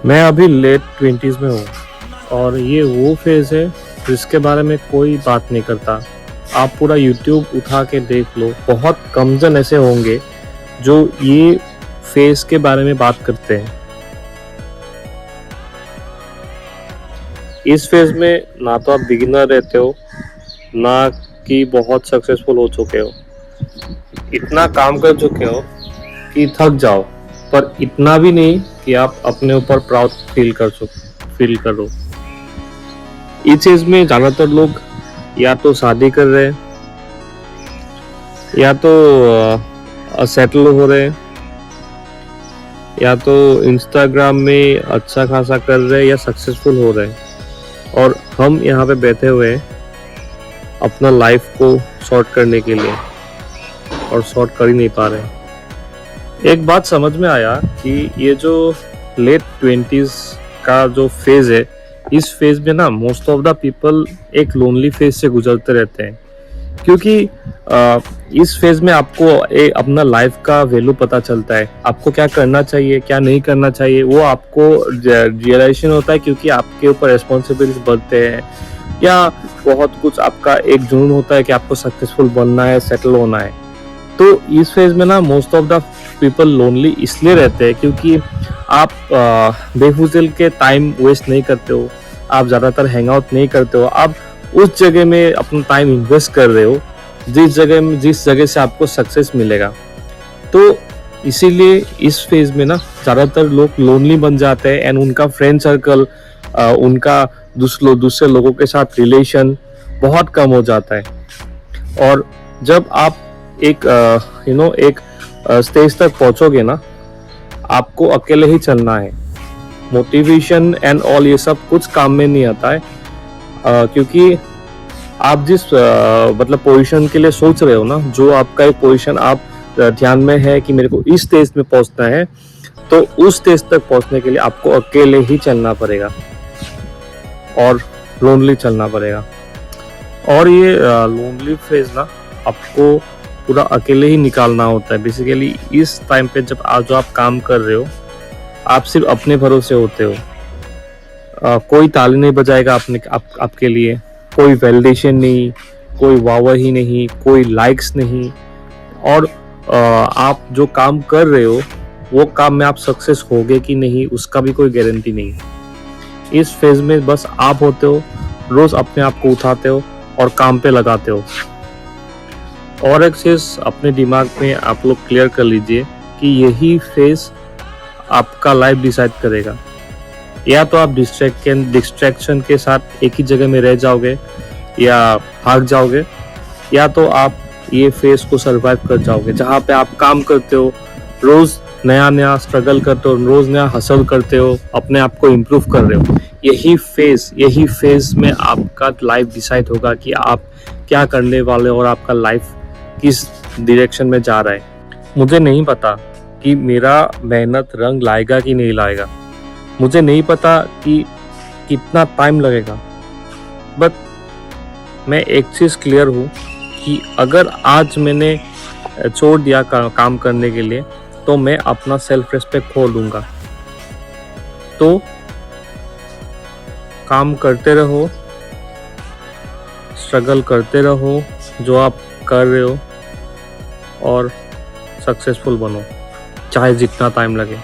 मैं अभी late 20s में हूँ और ये वो फेज़ है जिसके बारे में कोई बात नहीं करता। आप पूरा यूट्यूब उठा के देख लो, बहुत कम जन ऐसे होंगे जो ये फेज़ के बारे में बात करते हैं। इस फेज़ में ना तो आप बिगिनर रहते हो, ना कि बहुत सक्सेसफुल हो चुके हो। इतना काम कर चुके हो कि थक जाओ, पर इतना भी नहीं कि आप अपने ऊपर प्राउड फील करो। इस एज में ज़्यादातर लोग या तो शादी कर रहे हैं या तो सेटल हो रहे हैं या तो इंस्टाग्राम में अच्छा खासा कर रहे हैं या सक्सेसफुल हो रहे हैं, और हम यहाँ पे बैठे हुए हैं अपना लाइफ को शॉर्ट करने के लिए और शॉर्ट कर ही नहीं पा रहे। एक बात समझ में आया कि ये जो लेट 20s का जो फेज़ है, इस फेज़ में ना मोस्ट ऑफ द पीपल एक लोनली फेज़ से गुजरते रहते हैं, क्योंकि इस फेज़ में आपको अपना लाइफ का वैल्यू पता चलता है। आपको क्या करना चाहिए, क्या नहीं करना चाहिए, वो आपको रियलाइजेशन होता है, क्योंकि आपके ऊपर रिस्पॉन्सिबिलिटीज बढ़ते हैं या बहुत कुछ आपका एक जुनून होता है कि आपको सक्सेसफुल बनना है, सेटल होना है। तो इस फेज़ में ना most of the people lonely इसलिए रहते हैं क्योंकि आप बेफिज़ूल के टाइम वेस्ट नहीं करते हो, आप ज़्यादातर हैंग आउट नहीं करते हो, आप उस जगह में अपना टाइम इन्वेस्ट कर रहे हो जिस जगह से आपको सक्सेस मिलेगा। तो इसीलिए इस फेज़ में ना ज़्यादातर लोग लोनली बन जाते हैं एंड उनका फ्रेंड सर्कल, उनका दूसरे लोगों के साथ रिलेशन बहुत कम हो जाता है। और जब आप एक एक स्टेज तक पहुंचोगे ना, आपको अकेले ही चलना है। मोटिवेशन एंड ऑल ये सब कुछ काम में नहीं आता है, क्योंकि आप जिस मतलब पोजीशन के लिए सोच रहे हो ना, जो आपका एक पोजीशन आप ध्यान में है कि मेरे को इस स्टेज में पहुंचना है, तो उस स्टेज तक पहुंचने के लिए आपको अकेले ही चलना पड़ेगा और लोनली चलना पड़ेगा। और ये लोनली फेज ना आपको पूरा अकेले ही निकालना होता है। बेसिकली इस टाइम पे जब आप काम कर रहे हो, आप सिर्फ अपने भरोसे होते हो। कोई ताली नहीं बजाएगा आपके लिए, कोई वैलिडेशन नहीं, कोई वाहवाही नहीं, कोई लाइक्स नहीं, और आप जो काम कर रहे हो वो काम में आप सक्सेस होगे कि नहीं उसका भी कोई गारंटी नहीं। इस फेज में बस आप होते हो, रोज अपने आप को उठाते हो और काम पे लगाते हो। और एक चीज अपने दिमाग में आप लोग क्लियर कर लीजिए कि यही फेज आपका लाइफ डिसाइड करेगा। या तो आप डिस्ट्रैक्शन के साथ एक ही जगह में रह जाओगे या भाग जाओगे, या तो आप ये फेज को सरवाइव कर जाओगे, जहाँ पे आप काम करते हो, रोज नया स्ट्रगल करते हो, रोज नया हसल करते हो, अपने आप को इम्प्रूव कर रहे हो। यही फेज में आपका लाइफ डिसाइड होगा कि आप क्या करने वाले हो और आपका लाइफ किस डायरेक्शन में जा रहा है। मुझे नहीं पता कि मेरा मेहनत रंग लाएगा कि नहीं लाएगा, मुझे नहीं पता कि कितना टाइम लगेगा, बट मैं एक चीज़ क्लियर हूँ कि अगर आज मैंने छोड़ दिया काम करने के लिए, तो मैं अपना सेल्फ रिस्पेक्ट खो लूँगा। तो काम करते रहो, स्ट्रगल करते रहो जो आप कर रहे हो, और सक्सेसफुल बनो, चाहे जितना टाइम लगे।